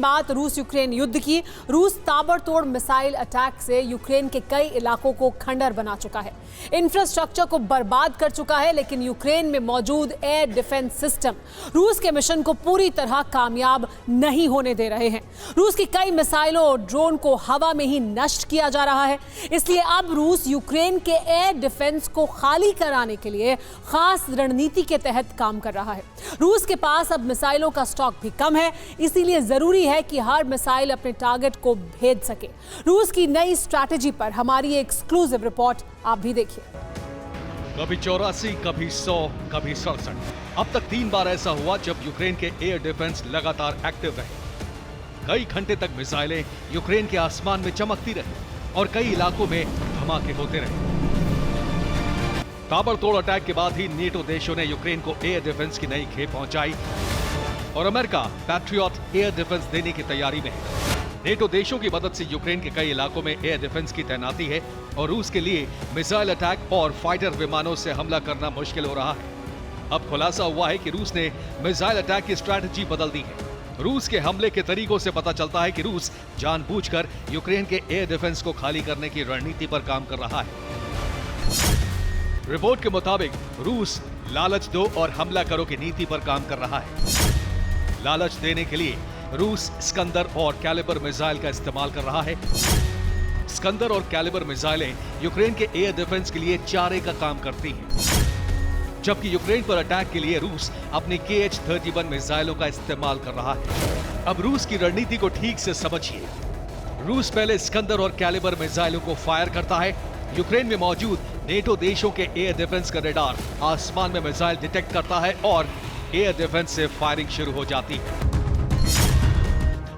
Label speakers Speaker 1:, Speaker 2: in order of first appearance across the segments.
Speaker 1: बात रूस यूक्रेन युद्ध की। रूस ताबड़तोड़ मिसाइल अटैक से यूक्रेन के कई इलाकों को खंडर बना चुका है, इंफ्रास्ट्रक्चर को बर्बाद कर चुका है, लेकिन यूक्रेन में मौजूद एयर डिफेंस सिस्टम रूस के मिशन को पूरी तरह कामयाब नहीं होने दे रहे हैं। रूस की कई मिसाइलों और ड्रोन को हवा में ही नष्ट किया जा रहा है। इसलिए अब रूस यूक्रेन के एयर डिफेंस को खाली कराने के लिए खास रणनीति के तहत काम कर रहा है। रूस के पास अब मिसाइलों का स्टॉक भी कम है, इसीलिए जरूरी है कि हर मिसाइल अपने टारगेट को भेद सके। रूस की नई स्ट्रैटेजी पर हमारी एक्सक्लूसिव रिपोर्ट आप भी देखिए।
Speaker 2: कभी 84, कभी 100, कभी 67। अब तक 3 बार ऐसा हुआ जब यूक्रेन के एयर डिफेंस लगातार एक्टिव रहे। कई घंटे तक मिसाइलें यूक्रेन के आसमान में चमकती रही और कई इलाकों में धमाके होते रहे। ताबड़तोड़ अटैक के बाद ही नेटो देशों ने यूक्रेन को एयर डिफेंस की नई खेप पहुंचाई और अमेरिका पैट्रियट एयर डिफेंस देने की तैयारी में है। नेटो देशों की मदद से यूक्रेन के कई इलाकों में एयर डिफेंस की तैनाती है और रूस के लिए मिसाइल अटैक और फाइटर विमानों से हमला करना मुश्किल हो रहा है। अब खुलासा हुआ है कि रूस ने मिसाइल अटैक की स्ट्रैटेजी बदल दी है। रूस के हमले के तरीकों से पता चलता है कि रूस जानबूझकर यूक्रेन के एयर डिफेंस को खाली करने की रणनीति पर काम कर रहा है। रिपोर्ट के मुताबिक रूस लालच दो और हमला करो की नीति पर काम कर रहा है। लालच देने के लिए रूस स्कंदर और कैलिबर मिसाइल का इस्तेमाल कर रहा है। स्कंदर और कैलिबर मिसाइलें यूक्रेन के एयर डिफेंस के लिए चारे का काम करती हैं, जबकि यूक्रेन पर अटैक के लिए रूस अपनी KH-31 मिसाइलों का इस्तेमाल कर रहा है। अब रूस की रणनीति को ठीक से समझिए। रूस पहले स्कंदर और कैलिबर मिसाइलों को फायर करता है। यूक्रेन में मौजूद नेटो देशों के एयर डिफेंस का रडार आसमान में मिसाइल डिटेक्ट करता है और एयर डिफेंस से फायरिंग शुरू हो जाती है।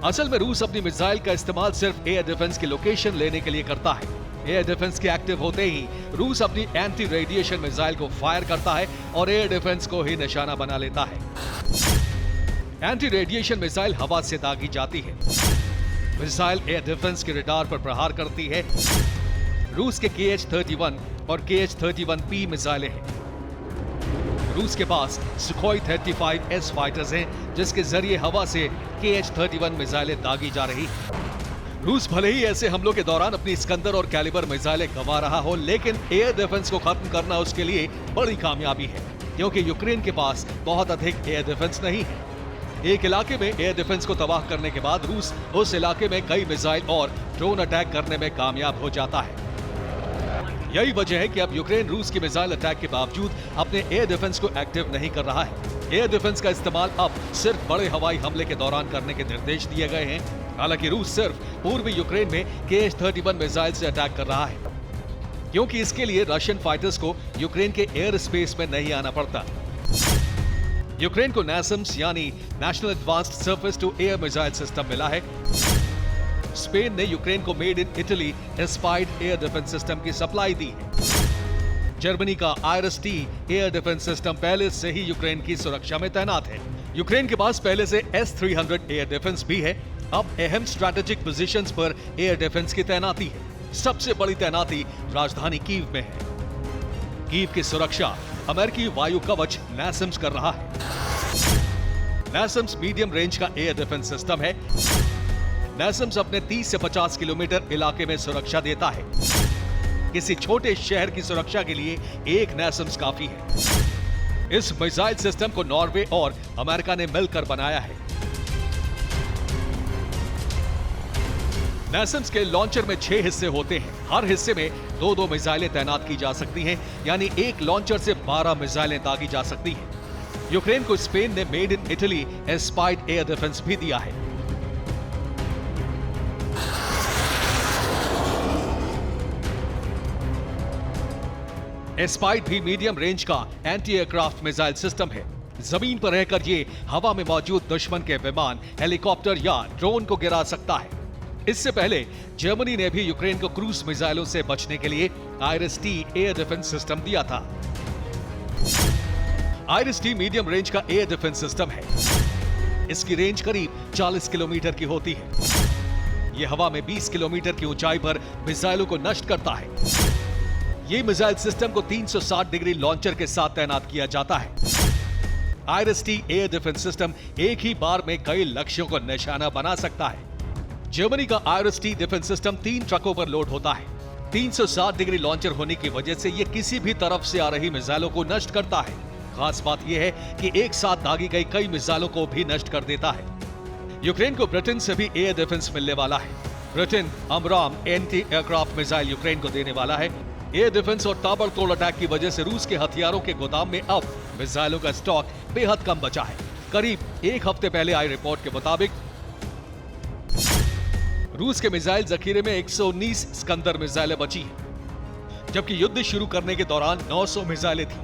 Speaker 2: असल में रूस अपनी मिसाइल का इस्तेमाल सिर्फ एयर डिफेंस की लोकेशन लेने के लिए करता है। एयर डिफेंस के एक्टिव होते ही रूस अपनी एंटी रेडिएशन मिसाइल को फायर करता है और एयर डिफेंस को ही निशाना बना लेता है। एंटी रेडिएशन मिसाइल हवा से दागी जाती है। मिसाइल एयर डिफेंस के रडार पर प्रहार करती है। रूस के KH-31 और KH-31P मिसाइलें हैं। रूस के पास सुखोई 35S फाइटर्स हैं, जिसके जरिए हवा से KH-31 मिसाइलें दागी जा रही हैं। रूस भले ही ऐसे हमलों के दौरान अपनी स्कंदर और कैलिबर मिसाइलें गंवा रहा हो, लेकिन एयर डिफेंस को खत्म करना उसके लिए बड़ी कामयाबी है, क्योंकि यूक्रेन के पास बहुत अधिक एयर डिफेंस नहीं है। एक इलाके में एयर डिफेंस को तबाह करने के बाद रूस उस इलाके में कई मिसाइल और ड्रोन अटैक करने में कामयाब हो जाता है। यही वजह है कि अब यूक्रेन रूस की मिसाइल अटैक के बावजूद अपने एयर डिफेंस को एक्टिव नहीं कर रहा है। एयर डिफेंस का इस्तेमाल अब सिर्फ बड़े हवाई हमले के दौरान करने के निर्देश दिए गए हैं। हालांकि रूस सिर्फ पूर्वी यूक्रेन में KH-31 मिसाइल से अटैक कर रहा है, क्योंकि इसके लिए रशियन फाइटर्स को यूक्रेन के एयर स्पेस में नहीं आना पड़ता। यूक्रेन को NASAMS यानी national advanced surface to air missile system मिला है। स्पेन ने यूक्रेन को made in Italy Aspide air defence system की सप्लाई दी है। जर्मनी का IRIS-T एयर डिफेंस सिस्टम पहले से ही यूक्रेन की सुरक्षा में तैनात है। यूक्रेन के पास पहले से S-300 एयर डिफेंस भी है। अब अहम स्ट्रैटेजिक पोजीशंस पर एयर डिफेंस की तैनाती है। सबसे बड़ी तैनाती राजधानी कीव में है। कीव की सुरक्षा अमेरिकी वायु कवच NASAMS कर रहा है। NASAMS मीडियम रेंज का एयर डिफेंस सिस्टम है। NASAMS अपने 30 से 50 किलोमीटर इलाके में सुरक्षा देता है। किसी छोटे शहर की सुरक्षा के लिए एक NASAMS काफी है। इस मिसाइल सिस्टम को नॉर्वे और अमेरिका ने मिलकर बनाया है। NASAMS के लॉन्चर में 6 हिस्से होते हैं। हर हिस्से में 2-2 मिसाइलें तैनात की जा सकती हैं, यानी एक लॉन्चर से 12 मिसाइलें दागी जा सकती हैं। यूक्रेन को स्पेन ने made in Italy Aspide air defence भी दिया है। एस्पाइड भी मीडियम रेंज का एंटी एयरक्राफ्ट मिसाइल सिस्टम है। जमीन पर रहकर ये हवा में मौजूद दुश्मन के विमान, हेलीकॉप्टर या ड्रोन को गिरा सकता है। इससे पहले जर्मनी ने भी यूक्रेन को क्रूज मिसाइलों से बचने के लिए IRIS-T एयर डिफेंस सिस्टम दिया था। IRIS-T मीडियम रेंज का एयर डिफेंस सिस्टम है। इसकी रेंज करीब 40 किलोमीटर की होती है। यह हवा में 20 किलोमीटर की ऊंचाई पर मिसाइलों को नष्ट करता है। ये मिसाइल सिस्टम को 360 डिग्री लॉन्चर के साथ तैनात किया जाता है। आईआरएस-T एयर डिफेंस सिस्टम एक ही बार में कई लक्ष्यों को निशाना बना सकता है। जर्मनी का आईआरएस-T डिफेंस सिस्टम 3 ट्रकों पर लोड होता है। 360 डिग्री लॉन्चर होने की वजह से ये किसी भी तरफ से आ रही मिसाइलों को नष्ट करता है। खास बात यह है कि एक साथ दागी गई कई मिसाइलों को भी नष्ट कर देता है। यूक्रेन को ब्रिटेन से भी एयर डिफेंस मिलने वाला है। Britain अमराम anti aircraft missile Ukraine को देने वाला है। एयर डिफेंस और ताबड़तोड़ अटैक की वजह से रूस के हथियारों के गोदाम में अब मिसाइलों का स्टॉक बेहद कम बचा है। करीब एक हफ्ते पहले आई रिपोर्ट के मुताबिक रूस के मिसाइल जखीरे में 119 स्कंदर मिसाइलें बची हैं, जबकि युद्ध शुरू करने के दौरान 900 मिसाइलें थी।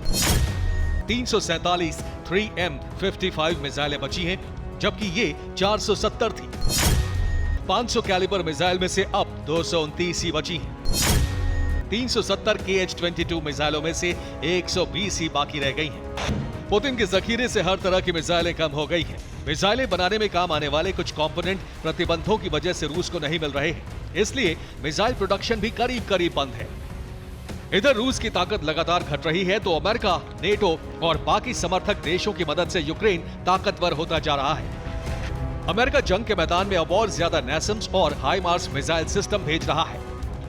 Speaker 2: 347 3M55 मिसाइलें बची हैं, जबकि ये 470 थी। 500 कैलिबर मिसाइल में से अब 229 ही बची हैं। 370 KH-22 मिसाइलों में से 120 ही बाकी रह गई हैं। पुतिन के जखीरे से हर तरह की मिसाइलें कम हो गई हैं। मिसाइलें बनाने में काम आने वाले कुछ कंपोनेंट प्रतिबंधों की वजह से रूस को नहीं मिल रहे हैं, इसलिए मिसाइल प्रोडक्शन भी करीब करीब बंद है। इधर रूस की ताकत लगातार घट रही है तो अमेरिका, नेटो और बाकी समर्थक देशों की मदद से यूक्रेन ताकतवर होता जा रहा है। अमेरिका जंग के मैदान में अब और ज्यादा नैसम्स और हाइमार्स मिसाइल सिस्टम भेज रहा है।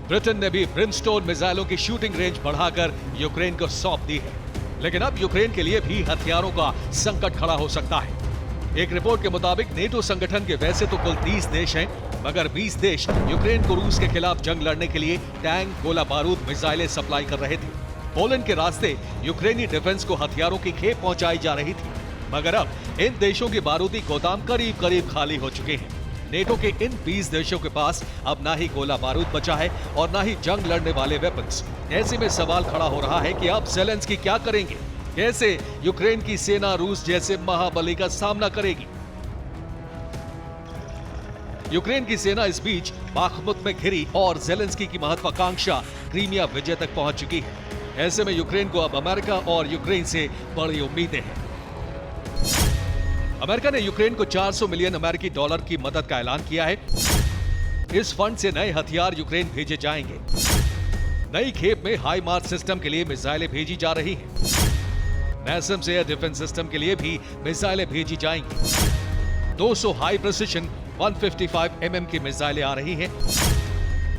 Speaker 2: ब्रिटेन ने भी ब्रिमस्टोन मिसाइलों की शूटिंग रेंज बढ़ाकर यूक्रेन को सौंप दी है, लेकिन अब यूक्रेन के लिए भी हथियारों का संकट खड़ा हो सकता है। एक रिपोर्ट के मुताबिक नेटो संगठन के वैसे तो कुल 30 देश हैं, मगर 20 देश यूक्रेन को रूस के खिलाफ जंग लड़ने के लिए टैंक, गोला बारूद, मिसाइलें सप्लाई कर रहे थे। पोलैंड के रास्ते यूक्रेनी डिफेंस को हथियारों की खेप पहुंचाई जा रही थी, मगर अब इन देशों के बारूदी गोदाम करीब करीब खाली हो चुके हैं। नेटो के इन 20 देशों के पास अब ना ही गोला बारूद बचा है और ना ही जंग लड़ने वाले वेपन्स। ऐसे में सवाल खड़ा हो रहा है कि अब ज़ेलेंस्की क्या करेंगे? कैसे यूक्रेन की सेना रूस जैसे महाबली का सामना करेगी? यूक्रेन की सेना इस बीच बाखमुत में घिरी और ज़ेलेंस्की की महत्वाकांक्षा क्रीमिया विजय तक पहुंच चुकी है। ऐसे में यूक्रेन को अब अमेरिका और यूक्रेन से बड़ी उम्मीदें हैं। अमेरिका ने यूक्रेन को 400 मिलियन अमेरिकी डॉलर की मदद का ऐलान किया है। इस फंड से नए हथियार यूक्रेन भेजे जाएंगे। नई खेप में हाईमार्स सिस्टम के लिए मिसाइलें भेजी जा रही हैं। नैसम्स एयर डिफेंस सिस्टम के लिए भी मिसाइलें भेजी जाएंगी। 200 हाई प्रिसिशन 155 mm की मिसाइलें आ रही हैं।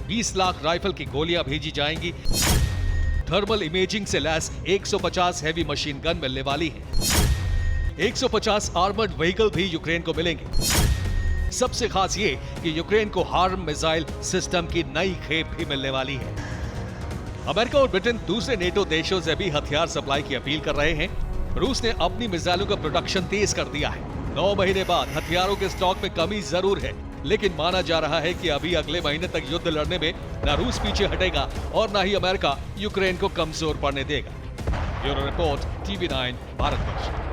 Speaker 2: 20 लाख राइफल की गोलियां भेजी जाएंगी। थर्मल इमेजिंग से लैस 150 हैवी मशीन गन मिलने वाली है। 150 आर्मर्ड व्हीकल भी यूक्रेन को मिलेंगे। सबसे खास ये कि यूक्रेन को हार्म मिसाइल सिस्टम की नई खेप भी मिलने वाली है। अमेरिका और ब्रिटेन दूसरे नेटो देशों से भी हथियार सप्लाई की अपील कर रहे हैं। रूस ने अपनी मिसाइलों का प्रोडक्शन तेज कर दिया है। 9 महीने बाद हथियारों के स्टॉक में कमी जरूर है, लेकिन माना जा रहा है कि अभी अगले महीने तक युद्ध लड़ने में न रूस पीछे हटेगा और न ही अमेरिका यूक्रेन को कमजोर पड़ने देगा। Bureau report, TV9 Bharatvarsh.